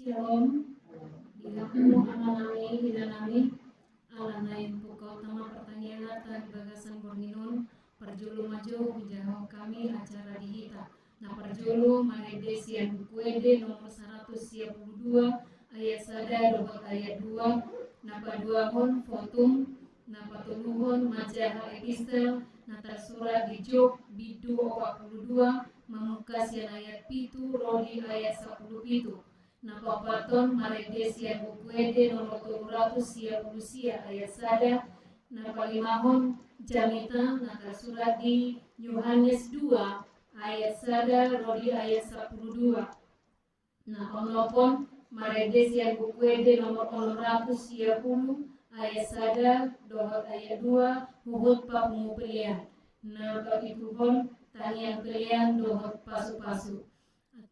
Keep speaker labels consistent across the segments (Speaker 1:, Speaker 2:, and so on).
Speaker 1: Shalom, dilaku anak-anak dinanami alanain pukau tama pertanyaan tadi bagasan borninon perjulu maju menjawab kami acara dihita. Nah perjulu maredes yang bukuede nomor 122 ayat sada dobat ayat 2 napa 2 hon fotum napa tuluhon majaha epistel nata surat di Job bidu 42 memukas yang ayat pitu rodi ayat 10 pitu. Napa paton maredes yang bukuede nomor 200 ayat sada napa limahon jamita nata surat di Yohanes 2 ayat sada rodi ayat 12. Napa melopon maredes yang bukuede nomor 610 ayat sada dohot ayat 2 huhut papungu pilihan. Napa ituhon tanian pilihan dohot pasu-pasu.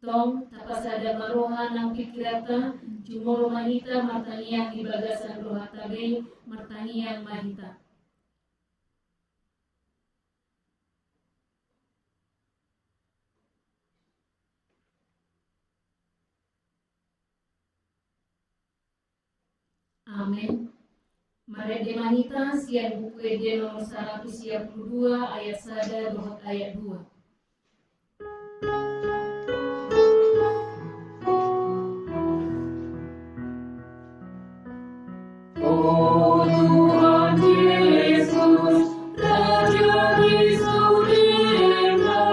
Speaker 1: Tong tapasada maroha nang pikirata jumoro mahita martanian di bagasan roha tabe martanian mahita. Amin. Marede mahita sian buku ede nomor 122 ayat sada dohot ayat 2.
Speaker 2: Oh Tuhan Yesus, Raja di surga,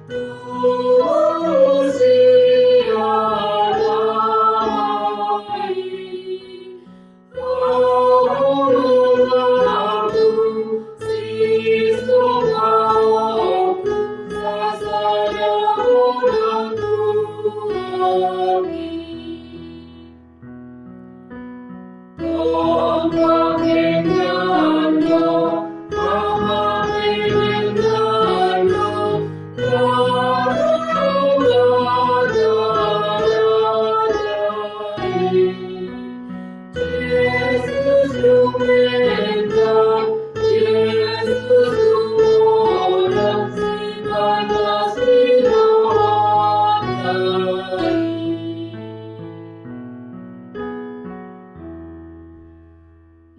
Speaker 2: Tuhan siarai. Oh Ratu, Kristus aku, sasada orang Tuhan.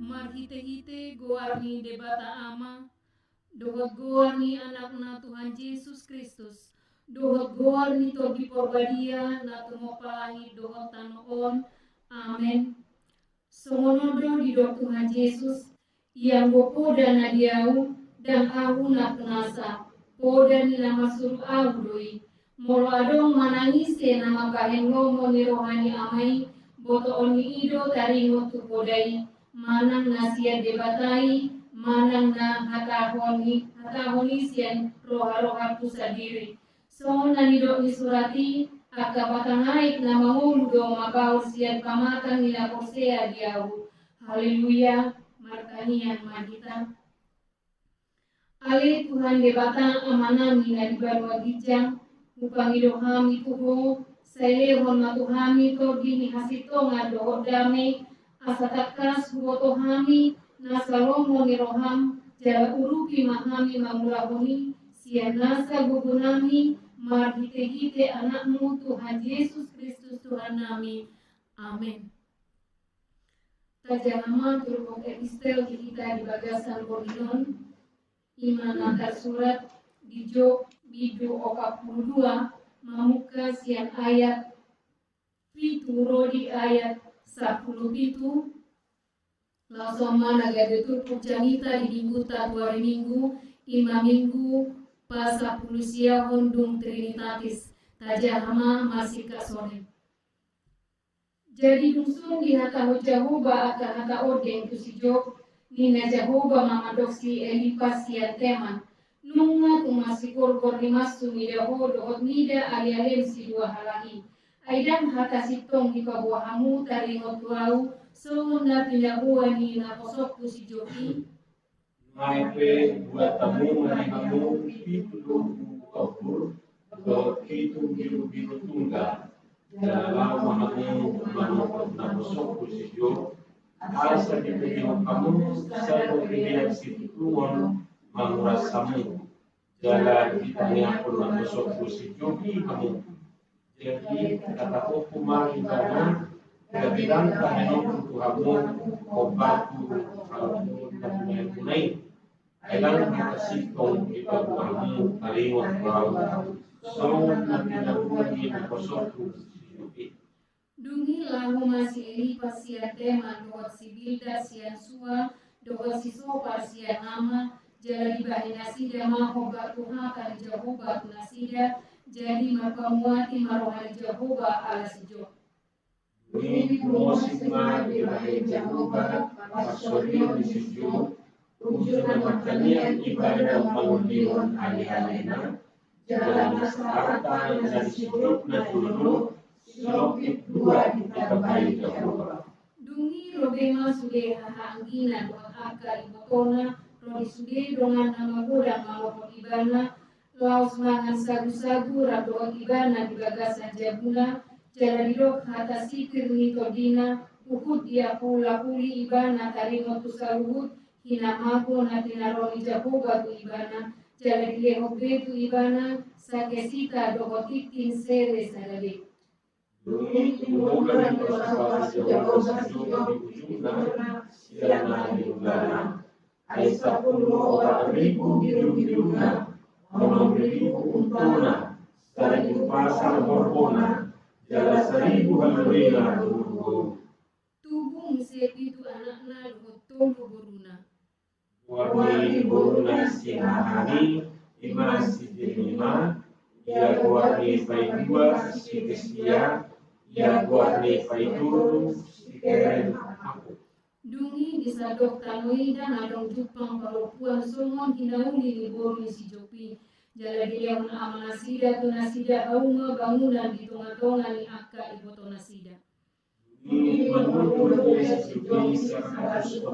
Speaker 1: Marhite-hite goarni debata ama, dohot goarni anakna Tuhan Yesus Kristus, dohot goarni tobi porbadia na tumopahi dohot tanoon, amen. Songonodo di dok Tuhan Yesus, yang bopoda na diau, dan ahu na penasa, poda ni nama suruh ahu doi, molo adong manangise nama kahengo moni rohani amai, boto oni ido taringo tu podai, manang nasia debatai, manang na hatahoni sian roha-roha pusadiri. So nanidok ni surati, akapatangaik na manguludo mabaur sian kamatan nila posea diau. Haleluya, martanian mahita. Ale Tuhan debata amanami na dibarwa gijang, upangido hami tuho, sailehon matuhami to dini hasito nga dohot dame, asatakas huwoto hami na salomo ni roham jala urupi mahami mamulahoni sian nasa gugunami marhite-hite anakmu Tuhan Yesus Kristus Tuhan nami. Amin. Tajama turut epistel kita di bagasan Borninon iman antar surat di Job bidu 42 mamuka sian ayat pitu rodi ayat 10 pitu langsung mana gade tu pucanita di minggu tatuari minggu ima minggu pasa pulusia hondung trinitatis tajahama masih kak sore. Jadi dusun di hata Jehovah akan hata odeng tu si Job nina Jehovah mamadoksi elipas sian teman nunga tu masih korgor dimasu nida hodo hot nida alialem si dua halahi aidan hata sitong di kabuahamu tari ngotuau so na pinahuani na posok si Joki
Speaker 2: Maipe buat tamu manihamu itu kabur itu biru tunggal dalam manamu manopot na posok kusio asa di pilihan kamu satu pilihan situ tuon mangurasamu jalan kita ni aku na posok kusio kamu Jadi kata hukum ibana gabiran kaneno Tuhanmu obatu alamun natunay kailangan makasih kong ipagwamu kalimot kau so natinagugin kosok
Speaker 1: Dungi lahu masih elipa sian tema dohot sibilda sian sua dohot sisopa sian nama jadi bahina sida maho batu haka di Jehovah tunasida jadi mapamuati marohani Jehovah ala sijo.
Speaker 2: Ini musima di bahaya Jehovah pasorio di sijo ujunan makanya ibadah pengundian alih-alihna jalan harta dan sijo na dulu silokit dua di bahaya Jehovah.
Speaker 1: Dungi robema sude hahanggina doa aka ibotona rodi sude dongan nama budak maupun ibana laos mangan sagu-sagu radoa ibana di bagasan jabuna jala dirok hata sikir mitodina uhud dia pula puli ibana tarimo tusaluhut hina mago natina roni Jehovah tu ibana jala dilehok betu ibana sakesita dohotitin sere sagale.
Speaker 2: Bukan bersama sejauh di ujungnya siana di ugana Aisyah puluh orang ribu biru-biruna Orang ribu untuna Dari pasar Borbona Jala seribu halurina Burgo
Speaker 1: Tubuh sepitu anakna luhotolo boruna
Speaker 2: Warni boruna sinahani Ima si jenima Ya warni paidua si kesia Ya warni paiduru si keren aku
Speaker 1: Dungi disadok tanoi dan adong jupang paropuan somon hinauli ni boru si jopi jala dia un amanasida tu nasida hauma bangunan di tonga-tonga ni akka iboto nasida.
Speaker 2: Ini menurut si jopi 140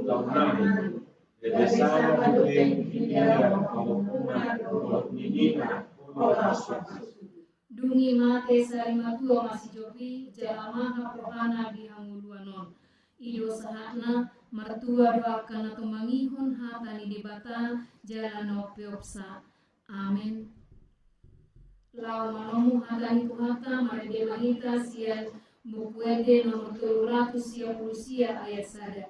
Speaker 2: tahun Desa Bukit Hidayah Pembangunan Pulau Nidina Pulau Aswad.
Speaker 1: Dungi mate sarimatua masih jopi jalamaha prohana di hanguluanon. Ido sahatna martua doakan atau mangihon hata ni debata jalan opeopsa. Amin. Lau manomu hata ni kuhata marede mahita sian bukuede nomor 330 ayat sada.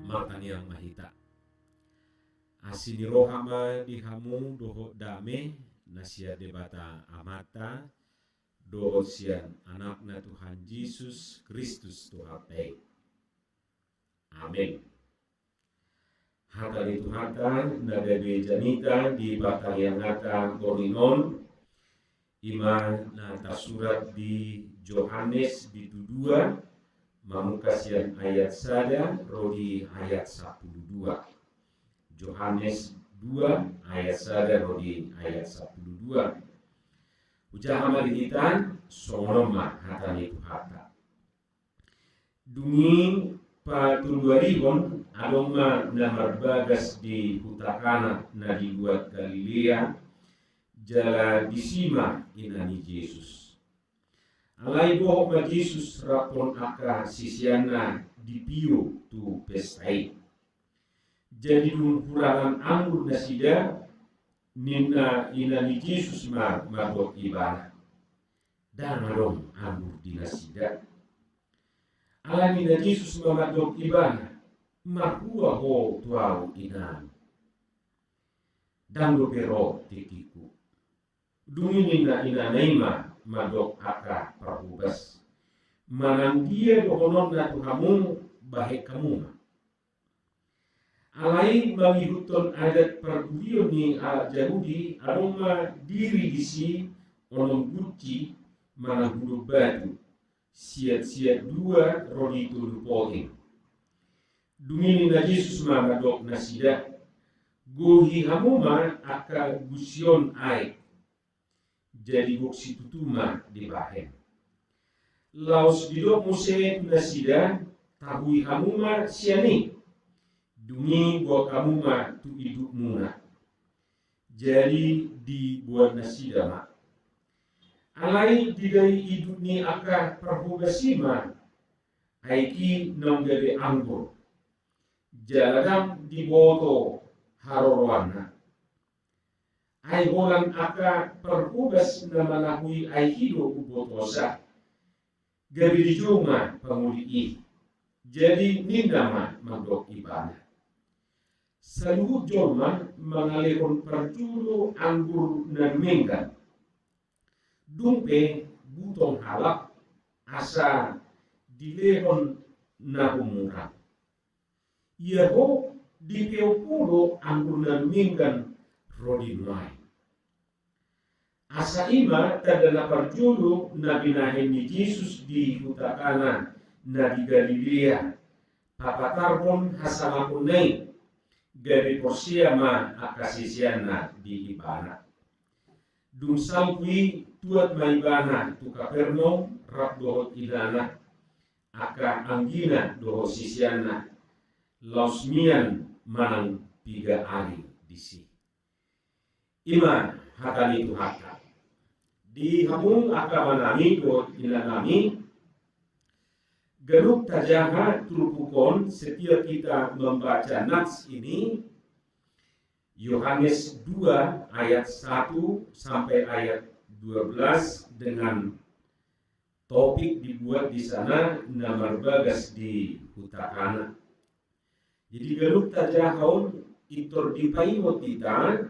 Speaker 3: Mataniang mahita asini rohama dihamu doho dame nasia debata amata doho sian anakna Tuhan Yesus Kristus Tuhan pei. Amin. Hata itu hata nada janita di batang yang hata gorinon ima nata surat di Yohanes di 2 Mamukasian ayat sada rodi ayat 12 Yohanes 2 ayat sada rodi ayat 12 Ujahama dihitan sonoma hata itu hata Dungi patuluarihon adonga namar bagas di hutakana na dibuat Galilea jala disima inani Yesus Alai doh ma Jesus rapon aka sisiana dipio tu pestai. Jadi dun kurangan anggur nasida nina ina ni Jesus madok ibana. Dan madong anggur di nasida. Alami na Jesus madok ibana mahua ho tuau inan. Dan do pero tikiku. Dungin ina naima madok aka perhubas. Manang dia dohonon na tuhamu bahek kamu. Alai mangihutun adat pergulion ni Yahudi aroma diri disi onom guci manang huduk batu siat-siat dua rodi tulu poging. Dungin na Jesus madok nasida gohi hamuma aka gusion aik. Jadi boksi tutuma di bahen. Laos didok muse nasida tahui hamuma siani. Dungi gua kamuma tu hidup muna. Jadi dibuat nasida mak. Alai didai hidup ni aka perhubasima. Aiki nonggade anggur. Jaladam diboto harorwana. Ai holan aka perhubas na malahui ai hido ubotosa. Gabi dijunga panguli. Jadi nindama magdok ibana. Saluhut jolma mengalirkan perjulu anggur dan menggan. Dumpe butong halak asa dilehon na umurang. Ia ho di pulo anggur dan menggan rodin mai. Asa ima tadana perjulu na binahin ni Jesus di hutakana na di Galilea. Papatarbon hasanapun naik. Gari porsia ma akasisiana di ibana. Dung salpui tuat ma ibana tu Kapernaum rap dohot idana aka anggina dohot sisiana lausmian manang piga ali disi. Ima hakani tu haka. Di hamung aka manami dohot ilanami. Geruk tajaha turupukon setiap kita membaca nats ini Yohanes 2 ayat 1 sampai ayat 12 dengan topik dibuat di sana namar bagas di hutakana. Jadi geruk tajahon itor dipaimot kita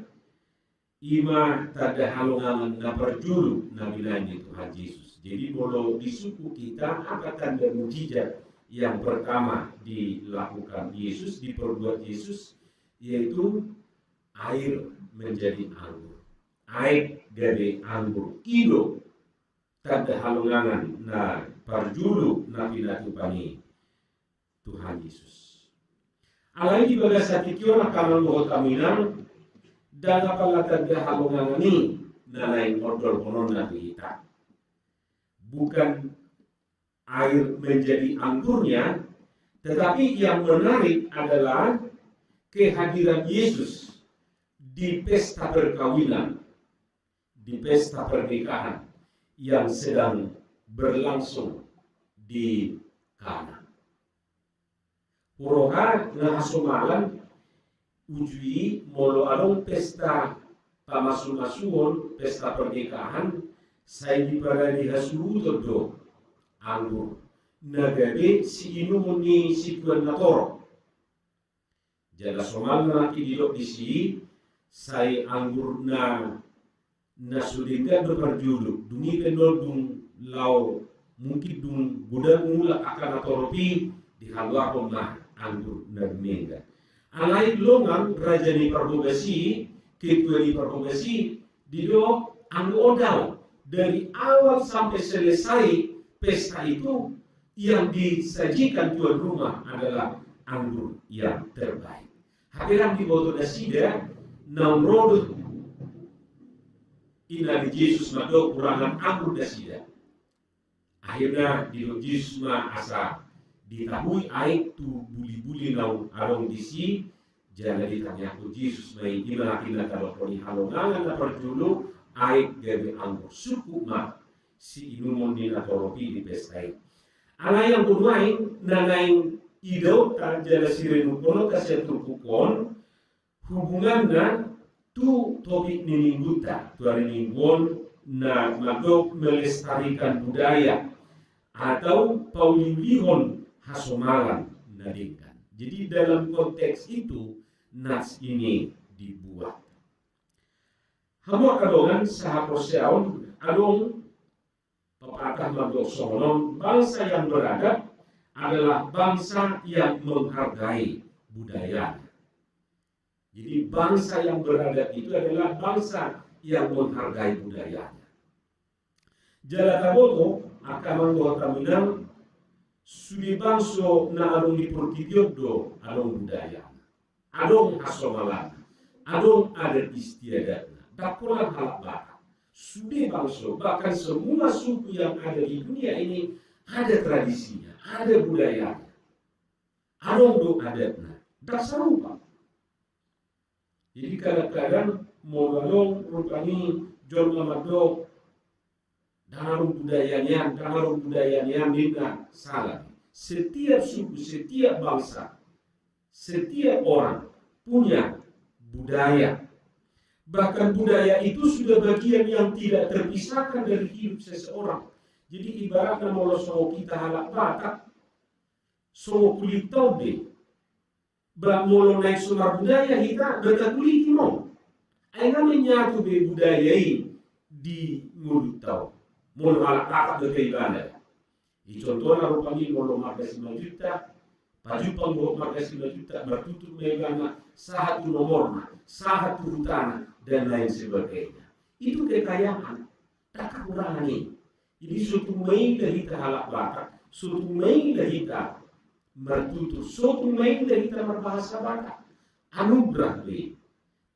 Speaker 3: ima tada halongan na perjulu nabilanya Tuhan Yesus. Jadi kalau di suku kita apa tanda mujizat yang pertama dilakukan Yesus, diperbuat Yesus, yaitu air menjadi anggur. Air dari anggur. Ido tanda halongan na perjulu nabi natupani Tuhan Yesus. Alai di bagasati kiona kanan lohot aminang dan apalah tanda halongan ini na lain odol konon nabi kita. Bukan air menjadi anggurnya, tetapi yang menarik adalah kehadiran Yesus di pesta perkawinan, di pesta pernikahan yang sedang berlangsung di Kana. Puroha ngahasumalan ujui molo along pesta pamasu-masuon, pesta pernikahan. Saya diparani hasulu do anggur nagabe si inumun ni si tuan natoro jala somal na kidilok di si saya anggur na nasudinga berperjulu dungi pendol dung lau mungkin dung gudang mula akan natoropi di halwa rumah anggur na mengga alai longang raja ni perhubasi ketua ni perhubasi dido anggur odau. Dari awal sampai selesai pesta itu yang disajikan tuan rumah adalah anggur yang terbaik. Hakiram di boto dasida namrodut ina di Yesus mado kurangan anggur dasida. Akhirnya di Yesus ma asa ditahui aik tu buli-buli nau along disi jangan ditanya ku Yesus mai gimana kita kalau koni halongan na perjulu aik gabe anggur suku ma si inumon ni natoropi di pestai. Ala yang kumain nanaing idau ta jala sirenu kono kasih turpukon hubungannya tu topik ni mingguta tu hari mingguan na magok melestarikan budaya atau paulihon hasomalan nadingkan. Jadi dalam konteks itu nas ini dibuat. Hamo kadongan sahaposyaon adong pepatah magok sonon, bangsa yang beradab adalah bangsa yang menghargai budaya. Jadi bangsa yang beradab itu adalah bangsa yang menghargai budayanya. Jalataboto akan menggota minang sudi bangso na adong dipertidiodo adong budaya, adong asomalan, adong adat istiadat. Dakulan halak batak. Sudi bangso, bahkan semua suku yang ada di dunia ini ada tradisinya, ada budayanya. Adong do adatnya, dasar rupa. Jadi kadang-kadang molalong rupani jol mamadok dalam budayanya tidak salah. Setiap suku, setiap bangsa, setiap orang punya budaya. Bahkan budaya itu sudah bagian yang tidak terpisahkan dari hidup seseorang. Jadi ibaratnya kalau songo kita halak batak, songo kulit taude, molo naik sumber budaya kita berkulit mo. Aina menyatu be budayai di mulut tau. Molo halak batak berkai ibadah. Di contohnya rupanya molo marga 5 juta, paju panggok marga 5 juta bertutup megana satu nomorna, satu hutana dan lain sebagainya. Itu kekayaan, tak kekurangan ini. Jadi suatu main dari kita halak batak, suatu main dari kita bertutur, suatu main dari kita berbahasa batak. Anugerah be,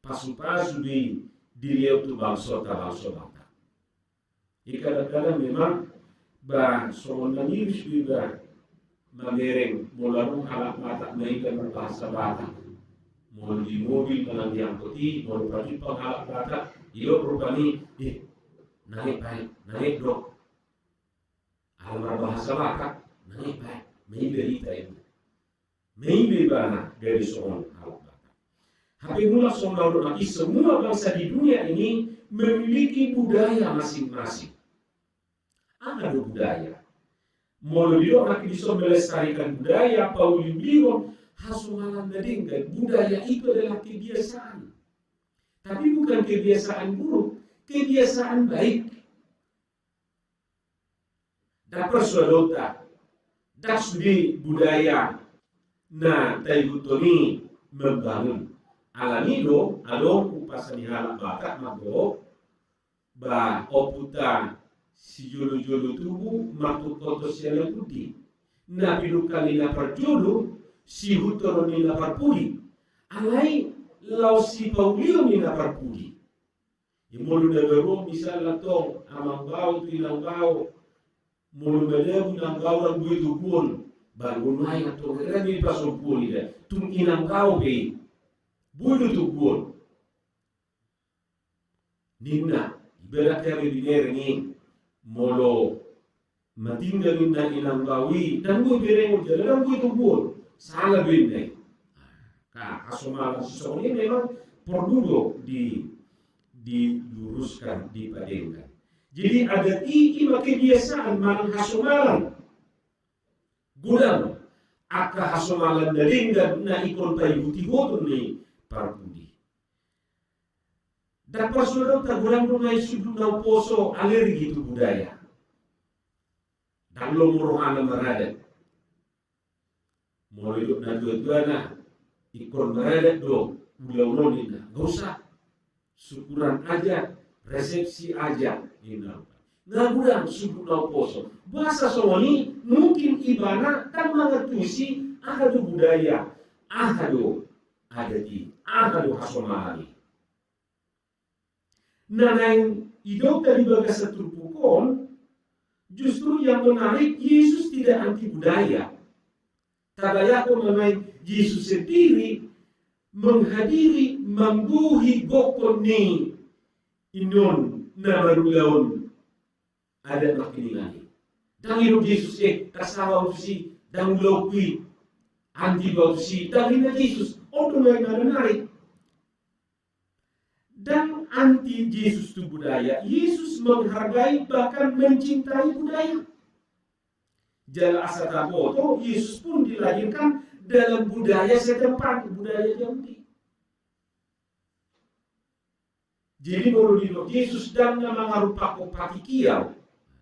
Speaker 3: pasu-pasu be diriau tu bangsa batak. Jadi kadang-kadang memang bah soal mengiris juga mengereng molarung halak batak main dan berbahasa batak. Mau di mobil kalau diangkuti, mau pergi penghalak batak, iyo rupani, naik dok. Alamar bahasa batak, naik baik, main berita itu, main bebana dari soal halak batak. Tapi mula soal lagi semua bangsa di dunia ini memiliki budaya masing-masing. Ada budaya. Mau dia nak bisa melestarikan budaya, Pauli bilang hasumalan nadingkan budaya itu adalah kebiasaan. Tapi bukan kebiasaan buruk, kebiasaan baik. Dapat suadota, dak sudi budaya na taigutoni membangun. Alanido, along upasani halak batak mago, ba oputa si jolo-jolo tubuh maktuk kotos yang putih. Na pinukali na perjolo, si hutoro ni naparpuli, alai lau si Paulio ni naparpuli. Imolu nagaro misalnya tong amang bau tu ilang bau, mulu melebu nang bau lang buitu pun, baru nai atau kira ni pasopuli dah, tung inang bau be, buitu tu pun. Nina ibarat kami biner ni molo matinggal na inang bawi dan gue bereng jalan gue tu pun. Salah benda. Asomalan seseorang ini memang perlu diluruskan, dipadenkan. Jadi ada tiga kebiasaan malang hasomalan. Gudang aka hasomalan daringgan na ikon tayo tigodon ni parpudi. Dapat saudara tagulang rumai sudut na poso alergi itu budaya. Dan lo muruhana meradat. Mau hidup na dua-dua na ikon meredet do ulau nina gak usah syukuran aja resepsi aja ina ngagudang suku na poso bahasa soalnya mungkin ibana dan mengetusi ada do budaya ada do adati ada do hasomali nah yang hidup dari bagas terpukul justru yang menarik Yesus tidak anti budaya. Tabayako mengenai Yesus sendiri menghadiri mangguhi gokon ni inon na marulaon ada makiningani. Dan ilo Jesus kasawa usi dan ulokwi anti usi dan ina Jesus odo ngai narik. Dan anti Yesus itu budaya. Yesus menghargai bahkan mencintai budaya. Jala asataboto, Yesus pun dilahirkan dalam budaya setempat, budaya Yahudi. Jadi menurut Yesus dan nama ngarupa patikiau,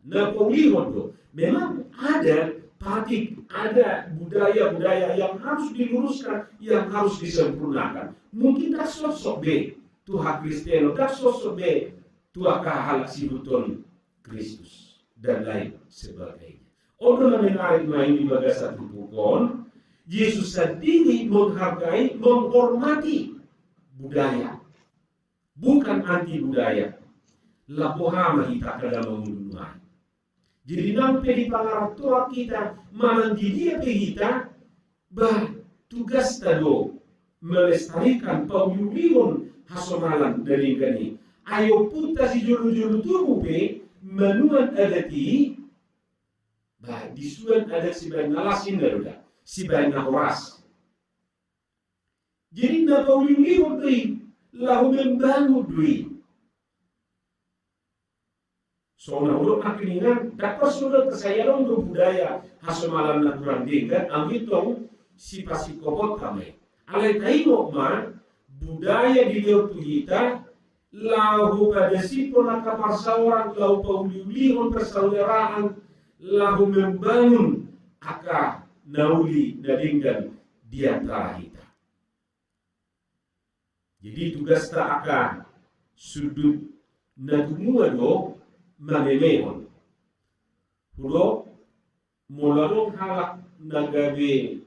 Speaker 3: na penglihodo, memang ada patik, ada budaya-budaya yang harus diluruskan, yang harus disempurnakan. Mungkin tak sosok be Tuhan Kristeno, tak sosok be Tuhan kahalak sibuton Kristus dan lain sebagainya. Orang menarik main di bagian satu pukon, Yesus sendiri menghargai, menghormati budaya, bukan anti budaya. Lapohama kita kada mengunduh. Jadi nampak di pangarap Tuhan kita, manandi dia kita, bah tugas tado melestarikan pauyulion hasomalan dari gani. Ayo puta si julu-julu tubuh be menuan adati, bah disuan ada si bayi ngalasin daruda, si bayi ngahoras. Jadi na pauyulion dui, lahu membangun dui. Soalnya ulun akiningan dapat sudah tersayang do budaya hasomalan natural dingkat angitong si pasikobot kami. Alai taino ma budaya di luar kita lahu pada si ponaka parsawaran lahu pauliulihon persaudaraan lahu membangun aka nauli nadinggan di antara kita. Jadi tugas tak akan sudut nadumua do manemehon. Hulo mulalong halak nagabe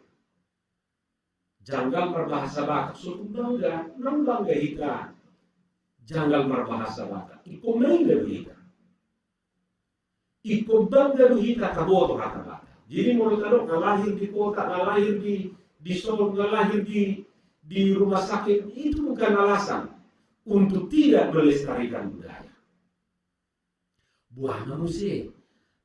Speaker 3: janggal berbahasa Batak. Suatu bangga, nang bangga kita janggal berbahasa Batak. Iko main dari kita. Iko bangga dari kita kaboto kata Batak. Jadi mulut kalau ngalahir di kota, ngalahir di Solo, ngalahir di rumah sakit itu bukan alasan untuk tidak melestarikan budaya. Buah manusia,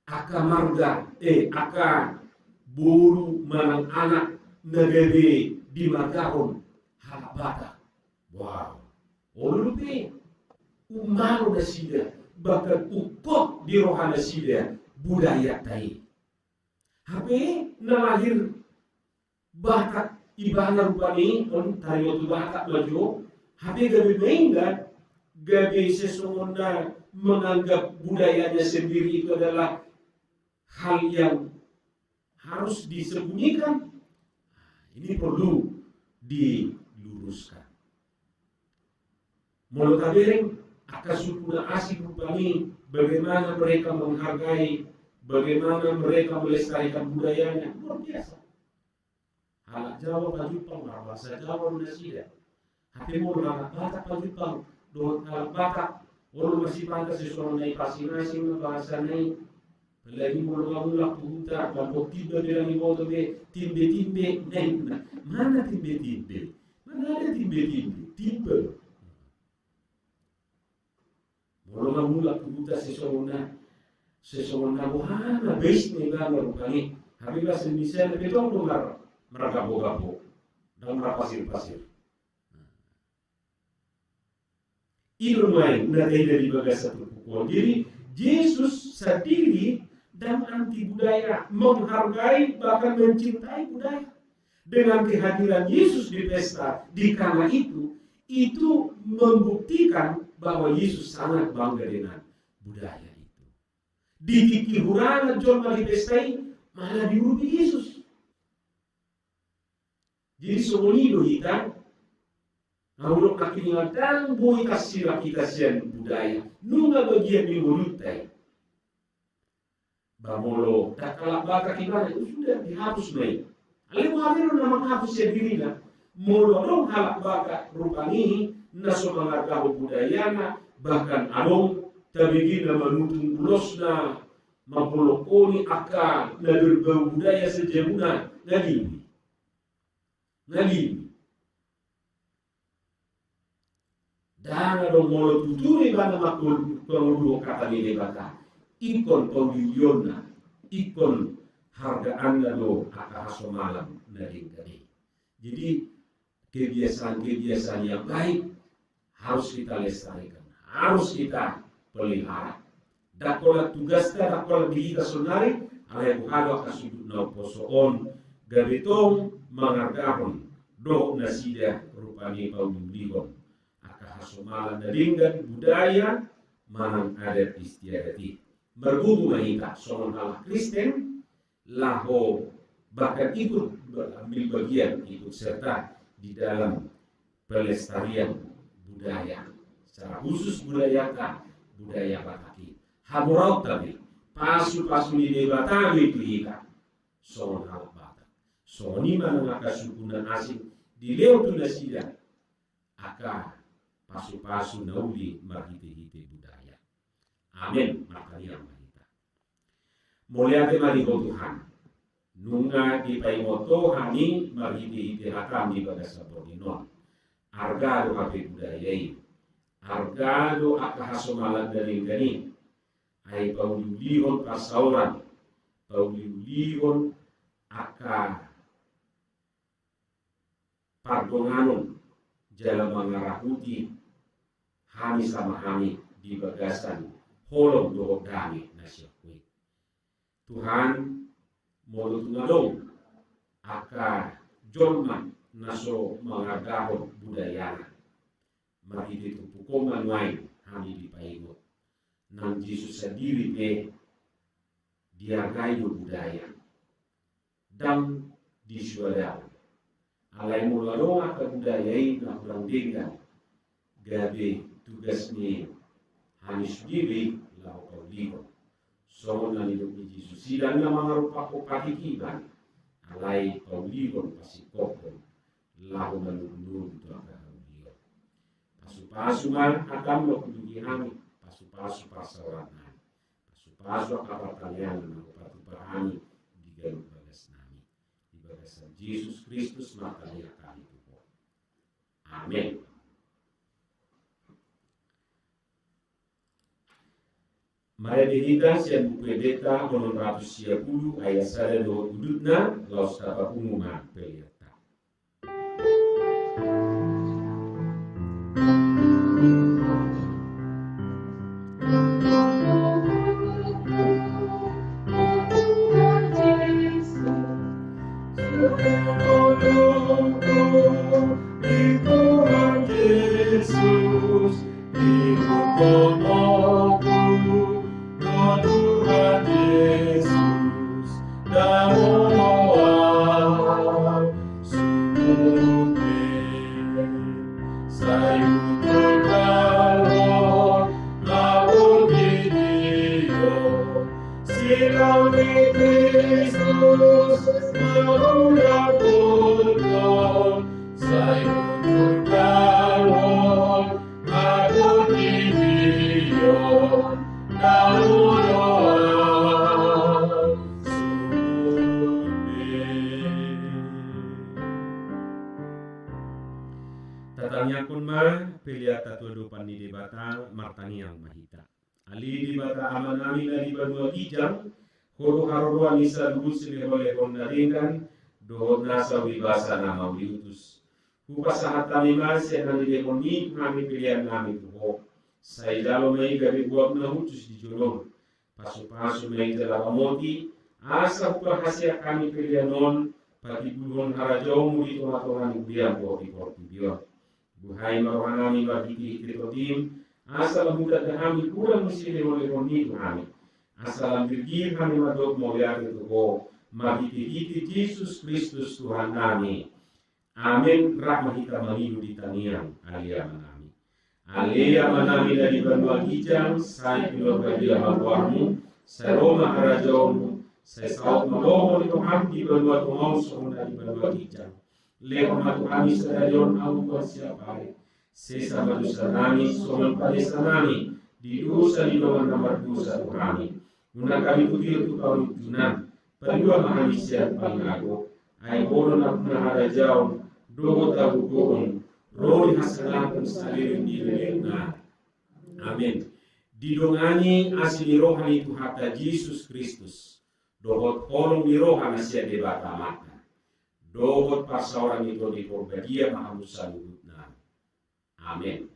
Speaker 3: aka marga, aka buru manang anak nagabe di margahon halak Batak. Wow, olupe umaru na sida, bahkan ukot di rohana sida budaya tai. Hape nalahir Batak ibana rupani on tariotu Batak maju, hape gabe mainga, gabe sesungguhnya menganggap budayanya sendiri itu adalah hal yang harus disembunyikan. Ini perlu diluruskan. Mulut tabereng akan suku asing rupani bagaimana mereka menghargai, bagaimana mereka melestarikan budayanya, luar biasa. Halak Jawa Pajupang, bahasa Jawa Indonesia. Hati mulut halak Batak Pajupang, doang halak Batak. Orang masih pantas sesuatu naik pasing-pasing bahasa naik. Lagi mula-mula putar, bapak tiba bilang ibu tu be timbe naik. Mana timbe? Mana ada timbe? Timbe. Mula-mula putar sesuatu wahana base ni kan berukani. Habis bahasa Indonesia lebih dong dengar meragapo-gapo dan merapasir-pasir. Ilmuwan dari bagian satu pukul. Jadi Yesus sendiri dan anti budaya, menghargai bahkan mencintai budaya. Dengan kehadiran Yesus di pesta di kala itu membuktikan bahwa Yesus sangat bangga dengan budaya itu. Di kikihuran John manifestai malah diurupi Yesus. Jadi semuanya kita Naulok kakinya dan boy kasih kita budaya. Nunga bagian di mulut Bamolo tak kalak baka kita itu sudah dihapus nih. Alim hadir nama hapus sendiri na. Molo dong halak baka rupani naso mengargahu budayana bahkan along tabigina manutung ulosna mapolokoni akan na berbau budaya sejamuna ngalimi. Dan ada mulut tuturi bana makul pengudu kata ni bata. ikon pauliyonna, ikon hargaan na lo akahasomalam na ringgani. Jadi kebiasaan-kebiasaan yang baik harus kita lestarikan, harus kita pelihara. Dakola tugasnya, dakola kita sonari, alai buhalo kasudut na posoon, gabetong mangargahon, do nasida rupani paulihon, akahasomalan na ringgan budaya, manang adat istiadati. Mergugu mahita, songon ala Kristen, laho bahkan ikut ambil bagian, ikut serta di dalam pelestarian budaya, secara khusus budaya Bataki. Hamurau tadi, pasu-pasu di Bataki itu ika, songon ala Batak. Soni mana sukunan asing di leo tu nasida, aka pasu-pasu nauli marhite-hite budaya. Amin, makanya kita. Mulia temani Tuhan. Nunga di paimoto hani marhite-hite hakam di bagasa Borninon. Argado ape budayai. Argado akahasomalan dari gani. Ai paulihon pasauran. Paulihon aka pardonganon jala mangarahuti hani sama hani di bagasan holong dohok dami nasyakui. Tuhan molo tungalong aka jolman naso mangagahon budayana marhiti tupukongan lain hani di paingot nang Yesus sendiri pe diargai budaya dan disuadau alai mulalong aka budayai na kurang dinggan gabe tugasnya hani sendiri lau kau liho so na hidup ni Yesus sidang na mga rupa ko pakikiban alai kau liho pasikokon lau nalunod to aka liho pasu-pasu man akam lo kudugihan pasu-pasu pasawanan pasu-pasu kapatalian na kupatupahani di galuk bagas nami di bagasan Yesus Kristus makanya kami tuho. Amin. Mari dihita sian buku deta 810 ayat 1 do udutna laus tapa umuma pelita. Tatangnya kun ma piliata tuadupan di debata martangiang mahita. Ali di bata amanami na di banua kijang horo harorua nisa dubus oleh kondaringan dohot nasa wibasa nama wiutus. Kupasahat kami mas yang nang di dekoni kami pilihan kami tuho. Saya jalo mai gabi buat na hutus di jolong. Pasu-pasu mai jala moti asa hasil kami pilihan non pati buhon harajau muri tomatongan ubiang buat di portibio. Buhai marwanami bagi kritotim asal muda kami kurang mesti oleh koni kami asal bergir kami madok melihat itu ko magiti Yesus Kristus Tuhan kami. Amin. Rahmat kita mengilu di tanian alia manami dari banua kijang saya keluarga dia mabuarmu saya Roma harajaumu saya saut malomo di Tuhan di banua Tuhan semua dari banua kijang lewat matu kami sadayon aku siapa sesa madusa nami soal padesa nami di dosa di dalam nomor dosa kami guna kami putih tu kau tunan padua manusia pangago ai bono na kuna jauh dogo tabu goon roli hasanatun salirin di lelena. Amin. didongani asli rohani Tuhata Yesus Kristus, dohot holong di rohana sia debata mata, dohot pasawaran itu di korbadia mahamusa luhutna. Amin.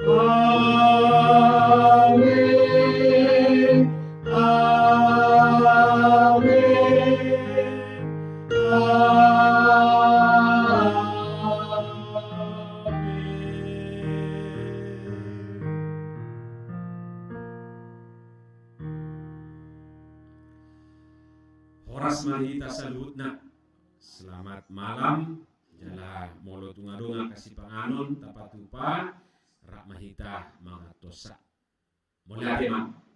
Speaker 3: Amin. Horas mahita salutna. Selamat malam. Jala molo tunga-dunga kasih panganon tapatupa rak mahita mangatosa. Mulai mak.